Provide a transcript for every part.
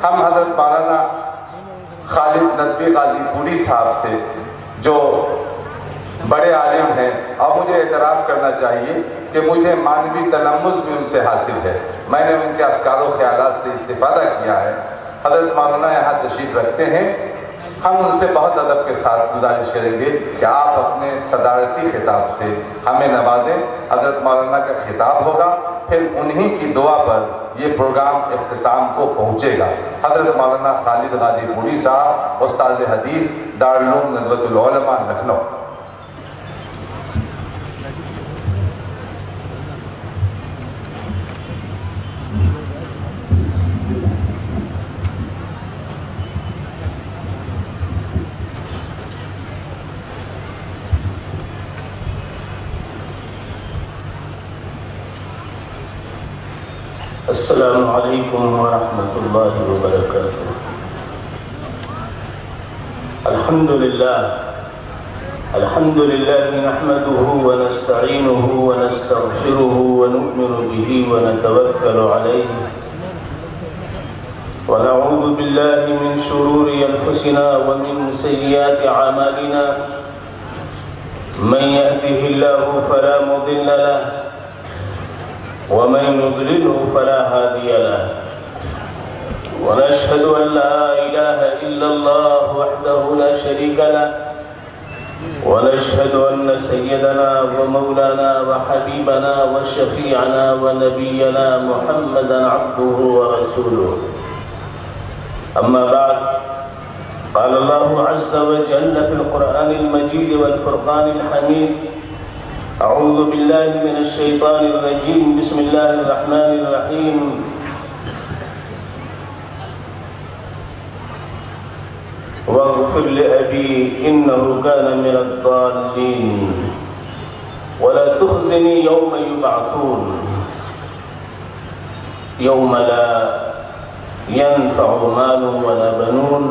ہم حضرت مولانا خالد ندوی غازی پوری صاحب سے جو بڑے عالم ہیں، اور مجھے اعتراف کرنا چاہیے کہ مجھے معنوی تلمس بھی ان سے حاصل ہے، میں نے ان کے افکار و خیالات سے استفادہ کیا ہے۔ حضرت مولانا یہاں تشریف رکھتے ہیں، ہم ان سے بہت ادب کے ساتھ گزارش کریں گے کہ آپ اپنے صدارتی خطاب سے ہمیں نوازیں۔ حضرت مولانا کا خطاب ہوگا، پھر انہی کی دعا پر یہ پروگرام اختتام کو پہنچے گا۔ حضرت مولانا خالد غازی پوری صاحب، استاد حدیث، دارالعلوم ندوۃ العلماء لکھنؤ۔ السلام علیکم ورحمۃ اللہ وبرکاتہ۔ الحمد للہ نحمده ونستعینه ونستغفره ونؤمن به ونتوکل علیہ ونعوذ باللہ من شرور انفسنا ومن سیئات اعمالنا، من يهده الله فلا مضل له ومن يضلله فلا هادي له، ونشهد أن لا إله إلا الله وحده لا شريك له، ونشهد أن سيدنا ومولانا وحبيبنا وشفيعنا ونبينا محمدا عبده ورسوله، أما بعد، قال الله عز وجل في القرآن المجيد والفرقان الحميد: أعوذ بالله من الشيطان الرجيم، بسم الله الرحمن الرحيم، واغفر لأبي إنه كان من الضالين ولا تخزني يوم يبعثون يوم لا ينفع مال ولا بنون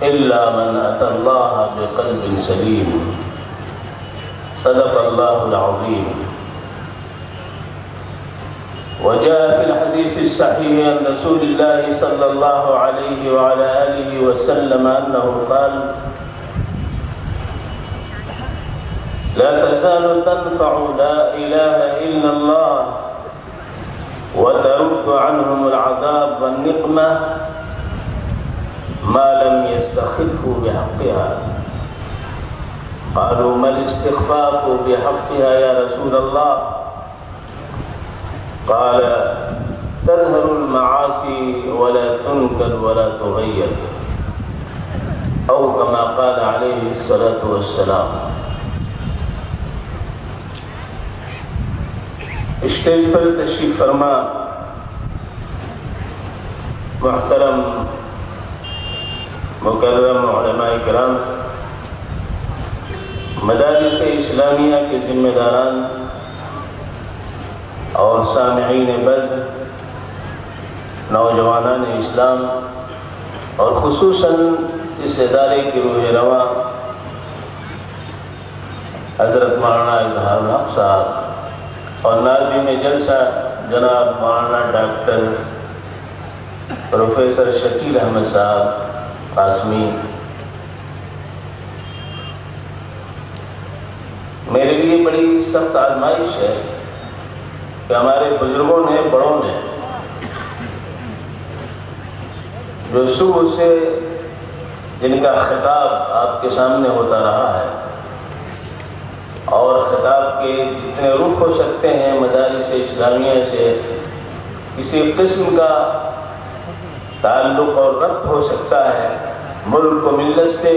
إلا من أتى الله بقلب سليم، صدق الله العظيم۔ وجاء في الحديث الصحيح عن رسول الله صلى الله عليه وعلى آله وسلم أنه قال: لا تزال تنفع لا إله إلا الله وترد عنهم العذاب والنقمة ما لم يستخفوا بحقها، قالوا ما الاستخفاف بحقها يا رسول الله؟ قال: تظهر المعاصي ولا تنكر ولا تغير، أو كما قال عليه الصلاة والسلام۔ اسٹیج پر تشریف فرما محترم مکرم علماء کرام، مدارس اسلامیہ کے ذمہ داران اور سامعین بزم، نوجوانان اسلام، اور خصوصاً اس ادارے کے روح رواں حضرت مولانا اظہار الحق صاحب اور ناظرین جلسہ جناب مولانا ڈاکٹر پروفیسر شکیل احمد صاحب قاسمی، میرے لیے بڑی سخت آزمائش ہے کہ ہمارے بزرگوں نے، بڑوں نے جو صبح سے جن کا خطاب آپ کے سامنے ہوتا رہا ہے، اور خطاب کے جتنے رخ ہو سکتے ہیں مدارس اسلامیہ سے کسی قسم کا تعلق اور ربط ہو سکتا ہے، ملک و ملت سے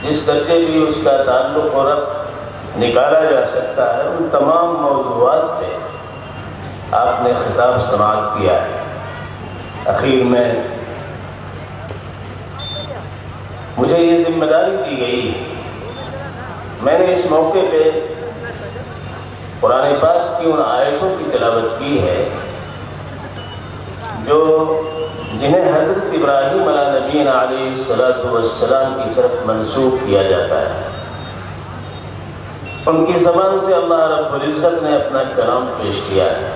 جس درجے بھی اس کا تعلق اور ربط نکالا جا سکتا ہے، ان تمام موضوعات پہ آپ نے خطاب سماعت کیا ہے۔ اخیر میں مجھے یہ ذمہ داری دی گئی، میں نے اس موقع پہ قرآن پاک کی ان آیتوں کی تلاوت کی ہے جنہیں حضرت ابراہیم علیہ نبینا علیہ السلام کی طرف منسوب کیا جاتا ہے۔ ان کی زبان سے اللہ رب العزت نے اپنا کلام پیش کیا ہے۔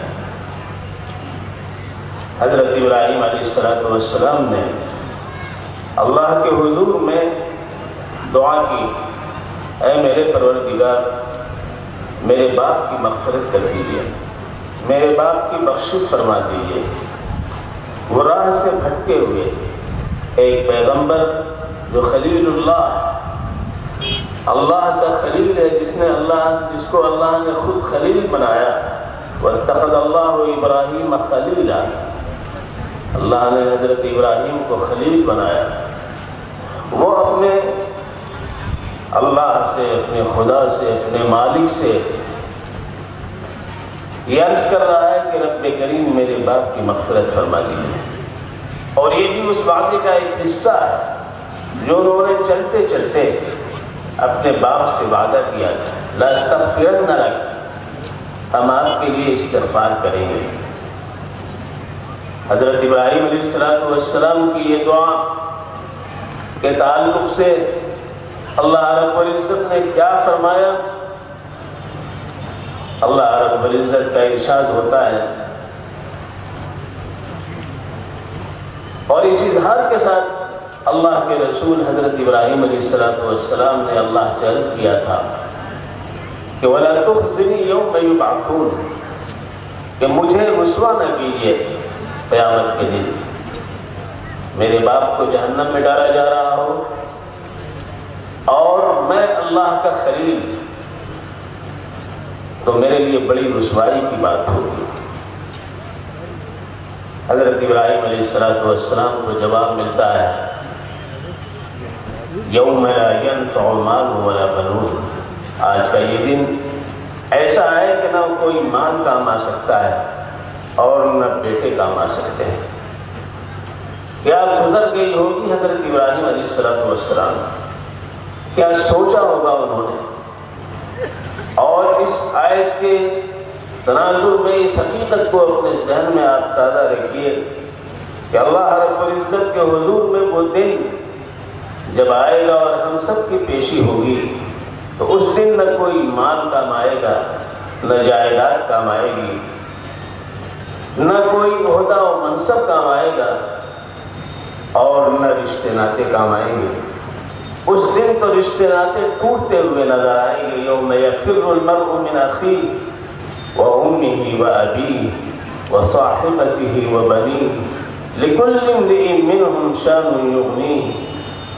حضرت ابراہیم علیہ السلام نے اللہ کے حضور میں دعا کی، اے میرے پروردگار، میرے باپ کی مغفرت کر دیجیے، میرے باپ کی بخشش فرما دیجیے۔ وہ راہ سے بھٹکے ہوئے ایک پیغمبر جو خلیل اللہ کا خلیل ہے، جس کو اللہ نے خود خلیل بنایا، واتخذ اللہ ابراہیم خلیلا، اللہ نے حضرت ابراہیم کو خلیل بنایا۔ وہ اپنے اللہ سے، اپنے خدا سے، اپنے مالک سے یہ عرض کر رہا ہے کہ رب کریم میرے باپ کی مغفرت فرما دیجیے۔ اور یہ بھی اس وعدے کا ایک حصہ ہے جو انہوں نے چلتے چلتے اپنے باپ سے وعدہ کیا تھا، لا استغفرن لک، ہم آپ کے لیے استغفار کریں گے۔ حضرت ابراہیم علیہ السلام کی یہ دعا کے تعلق سے اللہ رب العزت نے کیا فرمایا؟ اللہ رب العزت کا ارشاد ہوتا ہے، اور اس اظہار کے ساتھ اللہ کے رسول حضرت ابراہیم علیہ السلام نے اللہ سے عرض کیا تھا کہ وَلَا تُخْزِنِي يَوْمَ يُبْعَثُونَ، کہ مجھے رسوا نہ کیجیے قیامت کے دن، میرے باپ کو جہنم میں ڈالا جا رہا ہو اور میں اللہ کا خلیل، تو میرے لیے بڑی رسوائی کی بات ہوگی۔ حضرت ابراہیم علیہ السلام کو جواب ملتا ہے، یوم لا ینفع مال ولا بنون، آج کا یہ دن ایسا ہے کہ نہ کوئی مال کام آ سکتا ہے اور نہ بیٹے کام آ سکتے ہیں۔ کیا گزر گئی ہوگی حضرت ابراہیم علیہ السلام، کیا سوچا ہوگا انہوں نے؟ اور اس آیت کے تناظر میں اس حقیقت کو اپنے ذہن میں آپ تازہ رکھیے کہ اللہ رب العزت کے حضور میں وہ دن جب آئے گا اور ہم سب کی پیشی ہوگی، تو اس دن نہ کوئی مال کام آئے گا، نہ جائیداد کام آئے گی، نہ کوئی عہدہ و منصب کام آئے گا، اور نہ رشتے ناتے کام آئیں گے۔ اس دن تو رشتے ناتے ٹوٹتے ہوئے نظر آئیں گے، یوم یفر المرء من اخیہ وامہ وابیہ وصاحبتہ وبنیہ لکل امرئ منہم شان یغنیہ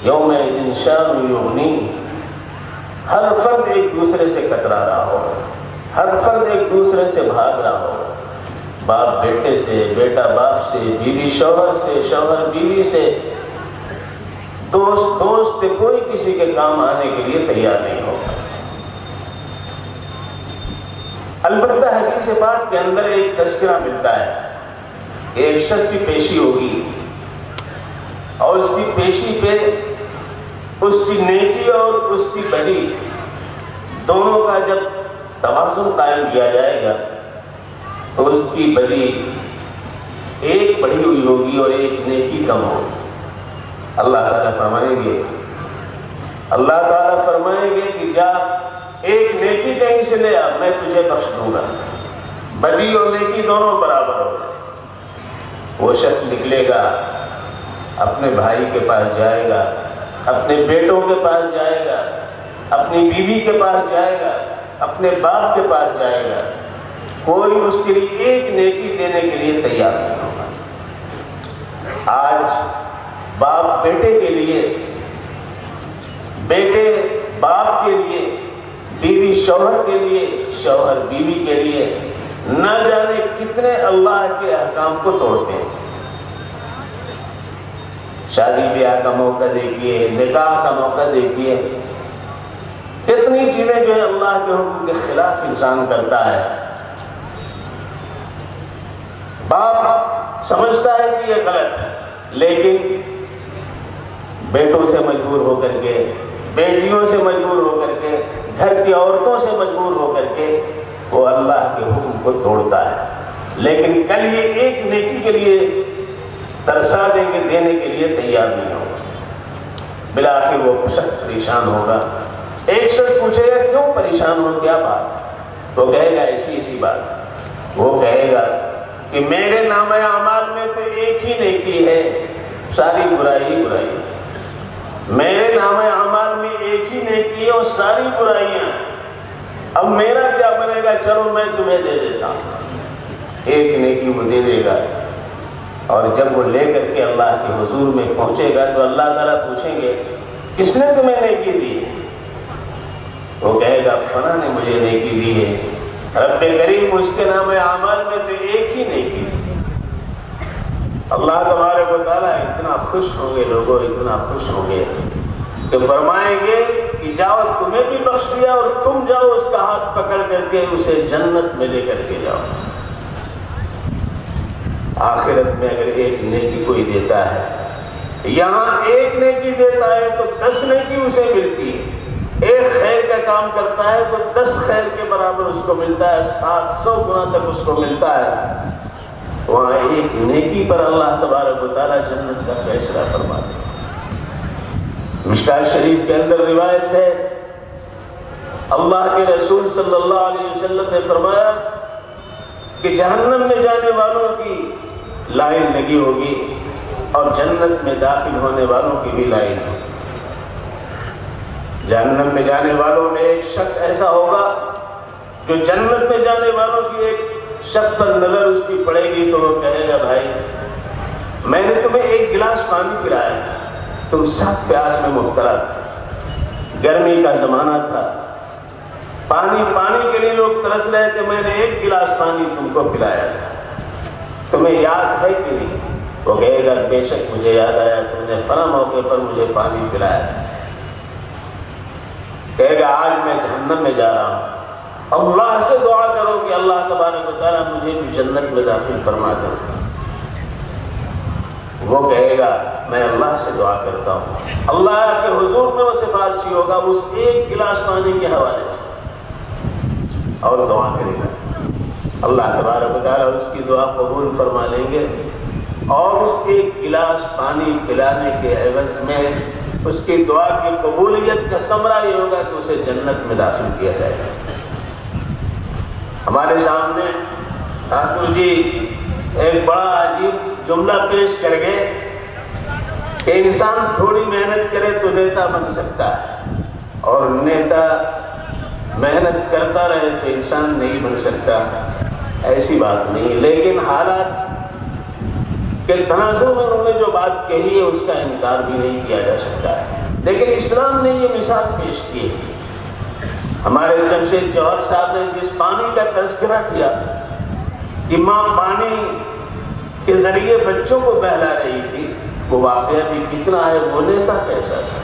یومئذ شان یغنیہ۔ ہر فرد ایک دوسرے سے کترا رہا ہو، ہر فرد ایک دوسرے سے بھاگ رہا ہو، باپ بیٹے سے، بیٹا باپ سے، بیوی شوہر سے، شوہر بیوی سے، دوست کوئی کسی کے کام آنے کے لیے تیار نہیں ہوگا۔ البتہ حدیث پاک کے اندر ایک تذکرہ ملتا ہے، ایک شخص کی پیشی ہوگی اور اس کی پیشی پہ اس کی نیکی اور اس کی بدی دونوں کا جب توازن قائم کیا جائے گا تو اس کی بدی ایک بڑھی ہوئی ہوگی اور ایک نیکی کم ہوگی۔ اللہ تعالیٰ فرمائیں گے کہ جا ایک نیکی کہیں سے لے آ، میں تجھے بخش دوں گا، بدی اور نیکی دونوں برابر ہو گئے۔ وہ شخص نکلے گا، اپنے بھائی کے پاس جائے گا، اپنے بیٹوں کے پاس جائے گا، اپنی بیوی کے پاس جائے گا، اپنے باپ کے پاس جائے گا، کوئی اس کے لیے ایک نیکی دینے کے لیے تیار نہیں ہوگا۔ آج باپ بیٹے کے لیے، بیٹے باپ کے لیے، بیوی شوہر کے لیے، شوہر بیوی کے لیے نہ جانے کتنے اللہ کے احکام کو توڑتے ہیں۔ شادی بیاہ کا موقع دیکھیے، نکاح کا موقع دیکھیے، کتنی چیزیں جو ہے اللہ کے حکم کے خلاف انسان کرتا ہے۔ باپ سمجھتا ہے کہ یہ غلط ہے، لیکن بیٹوں سے مجبور ہو کر کے، بیٹیوں سے مجبور ہو کر کے، گھر کی عورتوں سے مجبور ہو کر کے وہ اللہ کے حکم کو توڑتا ہے، لیکن کل یہ ایک نیکی کے لیے ترسا دیں گے، دینے کے لیے تیار نہیں ہوگا۔ بالآخر وہ شخص پریشان ہوگا۔ ایک شخص پوچھے گا کیوں پریشان ہو، کیا بات؟ وہ کہے گا ایسی بات۔ وہ کہے گا کہ میرے نام اعمال میں تو ایک ہی نیکی ہے، ساری برائی ہی برائی ہے۔ میرے نام اعمال میں ایک ہی نیکی ہے اور ساری برائیاں ہیں۔ اب میرا کیا بنے گا؟ چلو میں تمہیں دے دیتا ہوں۔ ایک نیکی وہ دے دے گا، اور جب وہ لے کر کے اللہ کے حضور میں پہنچے گا تو اللہ تعالیٰ پوچھیں گے کس نے تمہیں نیکی دی ہے؟ وہ کہے گا فلاں نے مجھے نیکی دی ہے۔ رب کریم اس کے نام اعمال میں تو ایک ہی نیکی تھی۔ اللہ تبارک و تعالیٰ اتنا خوش ہوں گے، لوگوں اتنا خوش ہوں گے کہ فرمائیں گے کہ جاؤ تمہیں بھی بخش دیا، اور تم جاؤ اس کا ہاتھ پکڑ کر کے اسے جنت میں لے کر کے جاؤ۔ آخرت میں اگر ایک نیکی کوئی دیتا ہے، یہاں ایک نیکی دیتا ہے تو 10 نیکی اسے ملتی ہے، ایک خیر کا کام کرتا ہے تو 10 خیر کے برابر اس کو ملتا ہے، 700 گنا تک اس کو ملتا ہے۔ وہاں ایک نیکی پر اللہ تبارک و تعالیٰ جنت کا فیصلہ فرماتے ہیں۔ مشکوٰۃ شریف کے اندر روایت ہے، اللہ کے رسول صلی اللہ علیہ وسلم نے فرمایا کہ جہنم میں جانے والوں کی لائن لگی ہوگی اور جنت میں داخل ہونے والوں کی بھی لائن ہوگی۔ جہنم میں جانے والوں میں ایک شخص ایسا ہوگا جو جنت میں جانے والوں کی ایک شخص پر نظر اس کی پڑے گی تو وہ کہے گا بھائی میں نے تمہیں ایک گلاس پانی پلایا، تم سخت پیاس میں مبتلا تھے، گرمی کا زمانہ تھا، پانی کے لیے لوگ ترس رہے تھے، میں نے ایک گلاس پانی تم کو پلایا تھا، تمہیں یاد ہے کہ نہیں؟ وہ کہے گا بے شک مجھے یاد آیا، تم نے فلاں موقع پر مجھے پانی پلایا تھا۔ کہے گا آج میں جہنم میں جا رہا ہوں، اللہ سے دعا کرو کہ اللہ تبارک و تعالیٰ مجھے بھی جنت میں داخل فرما دے۔ وہ کہے گا میں اللہ سے دعا کرتا ہوں، اللہ کے حضور میں وہ سفارشی ہوگا اس ایک گلاس پانی کے حوالے سے، اور دعا کرے گا، اللہ تبارک و تعالیٰ اس کی دعا قبول فرما لیں گے، اور اس کے ایک گلاس پانی پلانے کے عوض میں اس کی دعا کی قبولیت کا ثمرہ یہ ہوگا کہ اسے جنت میں داخل کیا جائے گا۔ ہمارے سامنے ٹھاکر جی ایک بڑا عجیب جملہ پیش کر گئے کہ انسان تھوڑی محنت کرے تو نیتا بن سکتا ہے، اور نیتا محنت کرتا رہے تو انسان نہیں بن سکتا۔ ایسی بات نہیں، لیکن حالات کے تناظر میں انہوں نے جو بات کہی ہے اس کا انکار بھی نہیں کیا جا سکتا ہے، لیکن اسلام نے یہ مثال پیش کی ہے۔ ہمارے جمشید جوہر صاحب نے جس پانی کا تذکرہ کیا کہ ماں پانی کے ذریعے بچوں کو بہلا رہی تھی، وہ واقعہ بھی کتنا ہے۔ وہ نیتا کیسا تھا،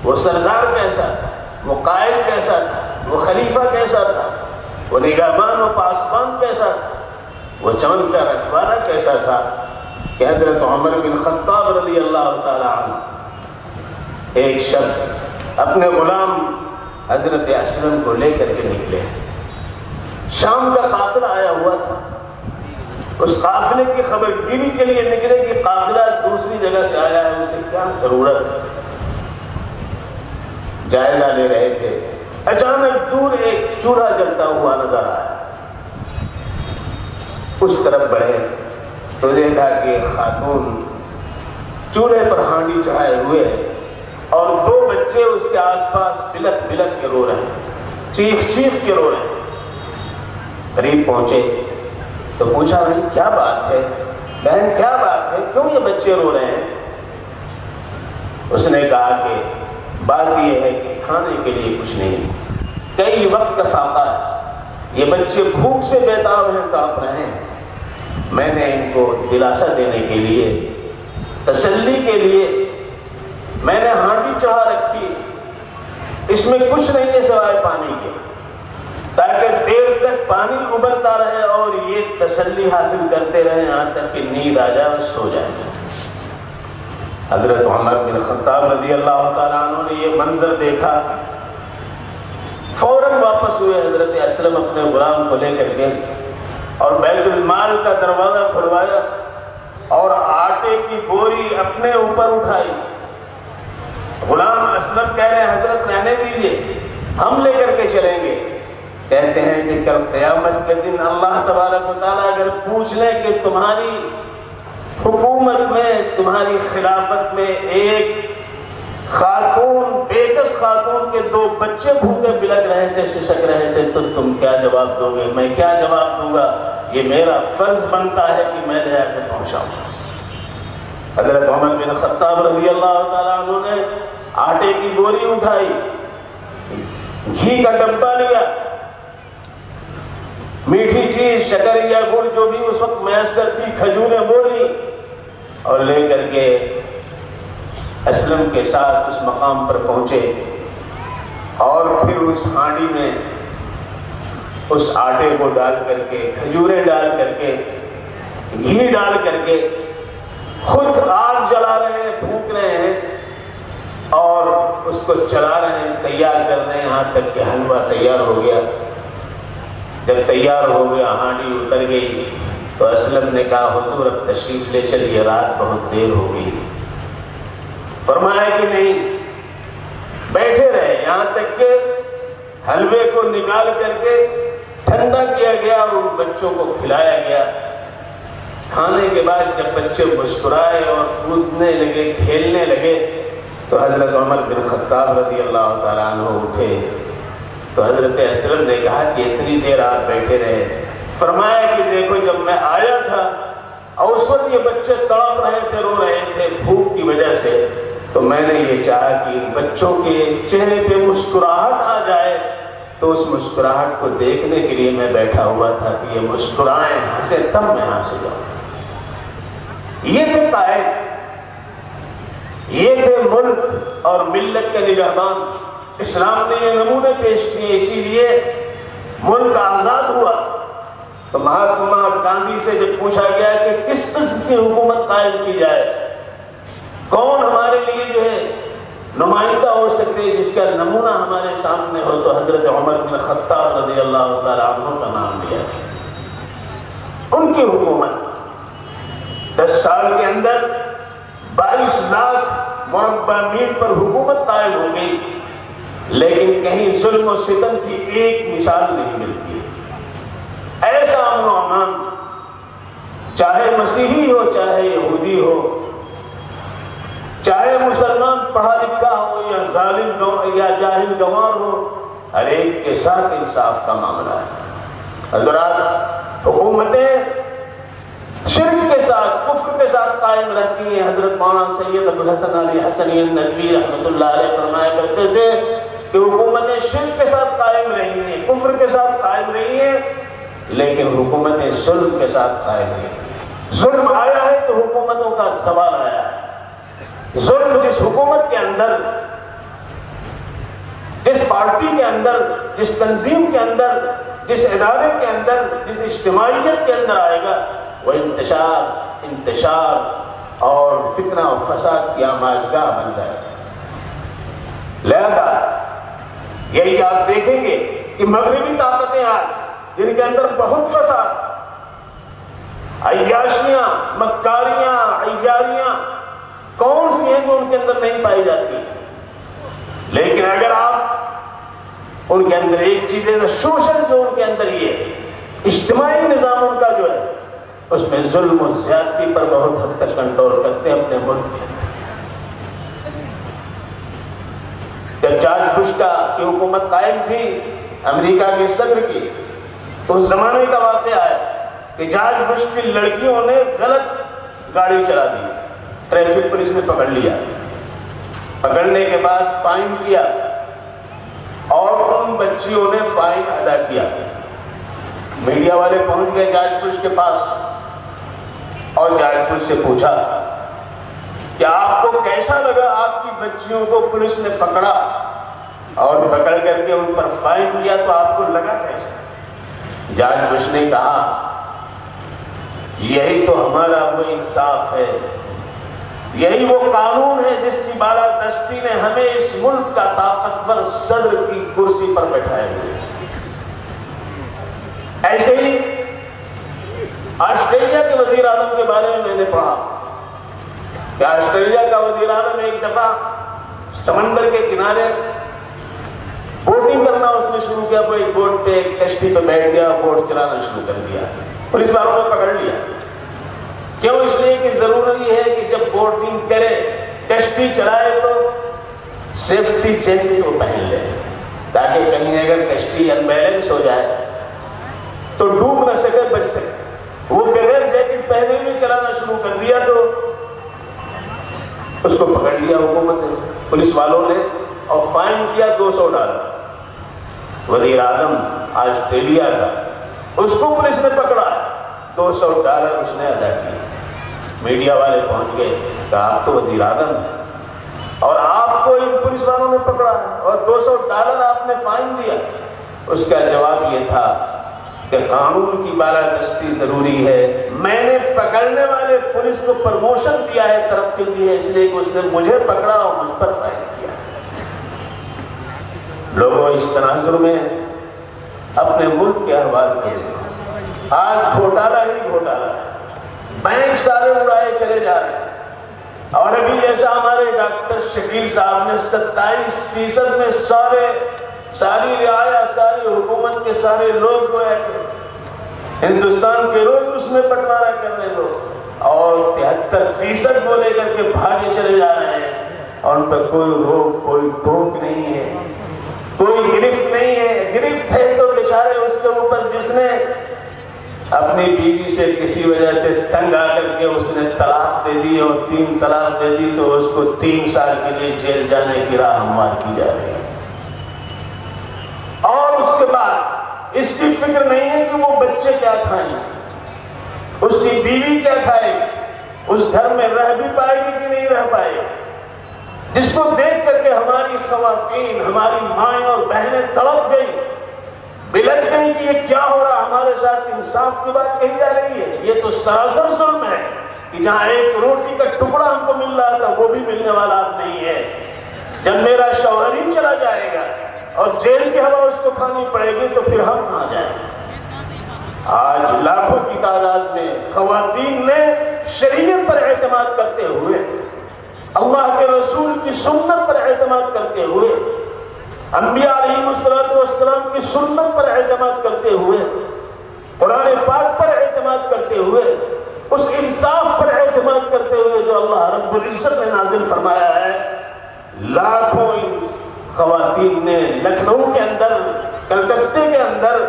وہ سردار کیسا تھا، وہ قائد کیسا تھا، وہ خلیفہ کیسا تھا، وہ نگہبان و پاسبان کیسا تھا، وہ چمن کا رکھوالا کیسا تھا کہ حضرت عمر بن خطاب رضی اللہ تعالی عنہ ایک شخص اپنے غلام حضرت اسلم کو لے کر کے نکلے۔ شام کا قافلہ آیا ہوا تھا، اس قافلے کی خبر گیری کے لیے نکلے کہ قافلہ دوسری جگہ سے آیا ہے، اسے کیا ضرورت ہے، جائزہ لے رہے تھے۔ اچانک دور ایک چولہا جلتا ہوا نظر آیا، اس طرف بڑھے تو دیکھا کہ خاتون چولہے پر ہانڈی چڑھائے ہوئے اور 2 بچے اس کے آس پاس بلک بلک کے رو رہے ہیں، چیخ چیخ کے رو رہے ہیں۔ قریب پہنچے تو پوچھا بھائی کیا بات ہے بہن، کیا بات ہے، کیوں یہ بچے رو رہے ہیں؟ اس نے کہا کہ بات یہ ہے کہ کھانے کے لیے کچھ نہیں، کئی وقت کا فاقہ ہے، یہ بچے بھوک سے بیتاب ہیں، کانپ رہے ہیں۔ میں نے ان کو دلاسا دینے کے لیے، تسلی کے لیے میں نے ہانڈی چڑھا رکھی، اس میں کچھ نہیں ہے سوائے پانی کے، تاکہ دیر تک پانی ابلتا رہے اور یہ تسلی حاصل کرتے رہے یہاں تک کہ نیند آ جائے اور سو جائے۔ حضرت عمر بن خطاب رضی اللہ تعالیٰ عنہ نے یہ منظر دیکھا، فوراً واپس ہوئے، حضرت اسلم اپنے غلام کو لے کر گئے اور بیت المال کا دروازہ کھلوایا اور آٹے کی بوری اپنے اوپر اٹھائی۔ غلام اسلم کہہ رہے ہیں حضرت رہنے دیجیے، ہم لے کر کے چلیں گے۔ کہتے ہیں کہ کل قیامت کے دن اللہ تبارک و تعالیٰ اگر پوچھ لے کہ تمہاری حکومت میں، تمہاری خلافت میں ایک خاتون، بیکس خاتون کے 2 بچے بھوکے بلک رہے تھے، سسک رہے تھے، تو تم کیا جواب دو گے؟ میں کیا جواب دوں گا؟ یہ میرا فرض بنتا ہے کہ میں لے آ کے پہنچاؤں۔ حضرت عمر بن خطاب رضی اللہ تعالیٰ عنہ نے آٹے کی بوری اٹھائی، گھی کا ڈبہ لیا، میٹھی چیز، شکر یا گڑ جو بھی اس وقت میسر تھی، کھجوریں بولی، اور لے کر کے اسلم کے ساتھ اس مقام پر پہنچے، اور پھر اس ہانڈی میں اس آٹے کو ڈال کر کے، کھجوریں ڈال کر کے، گھی ڈال کر کے خود آگ جلا رہے ہیں، پھونک رہے ہیں اور اس کو چلا رہے ہیں، تیار کر رہے ہیں، یہاں تک کہ حلوہ تیار ہو گیا۔ جب تیار ہو گیا، ہانڈی اتر گئی، تو اسلم نے کہا حضور اب تشریف لے چلیے، رات بہت دیر ہو گئی۔ فرمایا کہ نہیں، بیٹھے رہے یہاں تک کہ حلوے کو نکال کر کے ٹھنڈا کیا گیا اور ان بچوں کو کھلایا گیا۔ کھانے کے بعد جب بچے مسکرائے اور کودنے لگے، کھیلنے لگے، تو حضرت عمر بن خطاب رضی اللہ تعالیٰ عنہ اٹھے، تو حضرت اسلم نے کہا کہ اتنی دیر آپ بیٹھے رہے؟ فرمایا کہ دیکھو جب میں آیا تھا اور اس وقت یہ بچے تڑپ رہے تھے، رو رہے تھے بھوک کی وجہ سے، تو میں نے یہ چاہا کہ بچوں کے چہرے پہ مسکراہٹ آ جائے، تو اس مسکراہٹ کو دیکھنے کے لیے میں بیٹھا ہوا تھا کہ یہ مسکرائیں، ہنسے، تب میں یہاں سے جاؤں۔ یہ تھے قائد، یہ تھے ملک اور ملت کے نگہبان۔ اسلام نے یہ نمونے پیش کیے، اسی لیے ملک آزاد ہوا۔ تو مہاتما گاندھی سے جب پوچھا گیا کہ کس قسم کی حکومت قائم کی جائے، کون ہمارے لیے جو ہے نمائندہ ہو سکتے جس کا نمونہ ہمارے سامنے ہو، تو حضرت عمر بن خطاب رضی اللہ تعالیٰ عنہ کا نام لیا۔ ان کی حکومت 10 سال کے اندر 22 لاکھ مربع میل پر حکومت قائم ہو گئی، لیکن کہیں ظلم و ستم کی ایک مثال نہیں ملتی۔ ایسا امن و امان، چاہے مسیحی ہو، چاہے یہودی ہو، چاہے مسلمان پڑھا لکھا ہو یا ظالم یا جاہل گنوار ہو، ہر ایک کے ساتھ انصاف کا معاملہ ہے۔ حضرات، حکومتیں شرک کے ساتھ، کفر کے ساتھ قائم رہتی ہیں۔ حضرت مولانا سید ابوالحسن علی حسنی ندوی رحمۃ اللہ علیہ فرمایا کرتے تھے کہ حکومتیں شرک کے ساتھ قائم رہی ہیں، کفر کے ساتھ قائم رہی ہیں، لیکن حکومتیں ظلم کے ساتھ قائم رہی۔ ظلم آیا ہے تو حکومتوں کا سوال آیا ہے۔ ظلم جس حکومت کے اندر، جس پارٹی کے اندر، جس تنظیم کے اندر، جس ادارے کے اندر، جس اجتماعیت کے اندر آئے گا، وہ انتشار اور فتنہ و فساد کی آماجگاہ بن جائے گا۔ لہذا یہی آپ دیکھیں گے کہ مغربی طاقتیں آج جن کے اندر بہت فساد، عیاشیاں، مکاریاں، عیاریاں کون سی ہیں جو ان کے اندر نہیں پائی جاتی، لیکن اگر آپ ان کے اندر ایک چیز ہے، شوشن جو ان کے اندر یہ ہے، اجتماعی نظام ان کا جو ہے، اس میں ظلم و زیادتی پر بہت حد تک کنٹرول کرتے ہیں اپنے ملک میں۔ جب جارج بش کی حکومت قائم تھی، امریکہ کے صدر کی، تو اس زمانے کا واقعہ ہے کہ جارج بش کی لڑکیوں نے غلط گاڑی چلا دی، ٹریفک پولیس نے پکڑ لیا، پکڑنے کے بعد فائن کیا اور ان بچیوں نے فائن ادا کیا۔ میڈیا والے پہنچ گئے جارج بش کے پاس اور جارج بش سے پوچھا کہ آپ کو کیسا لگا، آپ کی بچیوں کو پولیس نے پکڑا اور پکڑ کر کے ان پر فائن کیا، تو آپ کو لگا کیسا؟ جارج بش نے کہا یہی تو ہمارا وہ انصاف ہے، یہی وہ قانون ہے جس کی بالادستی نے ہمیں اس ملک کا طاقتور صدر کی کرسی پر بٹھائے ہوئے۔ ایسے ہی آسٹریلیا کے وزیر اعظم کے بارے میں نے پڑھا کہ آسٹریلیا کا وزیر اعظم ایک دفعہ سمندر کے کنارے بوٹنگ کرنا اس نے شروع کیا، کوئی بوٹ پہ کشتی پہ بیٹھ گیا، بوٹ چلانا شروع کر دیا، پولیس والوں نے پکڑ لیا۔ کیوں؟ اس لیے کہ ضروری ہے کہ جب بوٹنگ کرے، کشتی چلائے تو سیفٹی جیکٹ کو پہن لے، تاکہ کہیں اگر کشتی انبیلنس ہو جائے تو ڈوب نہ سکے، بچ سکے۔ وہ بغیر جیکٹ پہنے ہوئے چلانا شروع کر دیا تو اس کو پکڑ لیا حکومت نے، پولیس والوں نے، اور فائن کیا $200۔ وزیر اعظم آسٹریلیا کا، اس کو پولیس نے پکڑا، $200 اس نے ادا کیا۔ میڈیا والے پہنچ گئے، کہا آپ تو وزیر اعظم اور آپ کو ان پولیس والوں نے پکڑا ہے اور $200 آپ نے فائن دیا۔ اس کا جواب یہ تھا کہ قانون کی بالادستی ضروری ہے، میں نے پکڑنے والے پولیس کو پروموشن دیا ہے، ترقی دی ہے، اس لیے کہ اس نے مجھے پکڑا اور مجھ پر فائن کیا۔ لوگوں اس تناظر میں اپنے ملک کے احوال کریں، آج گھوٹالہ ہی گھوٹالہ ہے، بینک سارے اڑائے چلے جا رہے ہیں، اور ابھی جیسا ہمارے ڈاکٹر شکیل صاحب نے 27% میں ساری رعایا، ساری حکومت کے سارے لوگ گویا کہ ہندوستان کے لوگ اس میں بٹوارا کر رہے لوگ، اور 73% کو لے کر کے بھاگے چلے جا رہے ہیں، اور ان پر کوئی روک، کوئی ٹوک نہیں ہے، کوئی گرفت نہیں ہے۔ گرفت ہے تو بیچارے اس کے اوپر جس نے اپنی بیوی سے کسی وجہ سے تنگ آ کر کے اس نے طلاق دے دی اور 3 طلاق دے دی، تو اس کو 3 سال کے لیے جیل جانے کی راہ ہموار کی جا رہی ہے، اور اس کے بعد اس کی فکر نہیں ہے کہ وہ بچے کیا کھائیں، اس کی بیوی کیا کھائے، اس گھر میں رہ بھی پائے گی کہ نہیں رہ پائے گی، جس کو دیکھ کر کے ہماری خواتین، ہماری مائیں اور بہنیں تڑپ گئی، بلٹ گئی کہ یہ کیا ہو رہا ہمارے ساتھ۔ انصاف کی بات کہی جا رہی ہے، یہ تو سراسر ظلم ہے کہ جہاں ایک روٹی کا ٹکڑا ہم کو مل رہا تھا وہ بھی ملنے والا نہیں ہے۔ جب میرا شوہر ہی چلا جائے گا اور جیل کی ہوا اس کو کھانی پڑے گی تو پھر ہم کہاں جائیں؟ آج لاکھوں کی تعداد میں خواتین نے شریعت پر اعتماد کرتے ہوئے، اللہ کے رسول کی سنت پر اعتماد کرتے ہوئے، انبیاء علیہ السلام کی سنت پر اعتماد کرتے ہوئے، قرآن پاک پر اعتماد کرتے ہوئے، اس انصاف پر اعتماد کرتے ہوئے جو اللہ رب العزت نے نازل فرمایا ہے، لاکھوں خواتین نے لکھنؤ کے اندر، کلکتے کے اندر،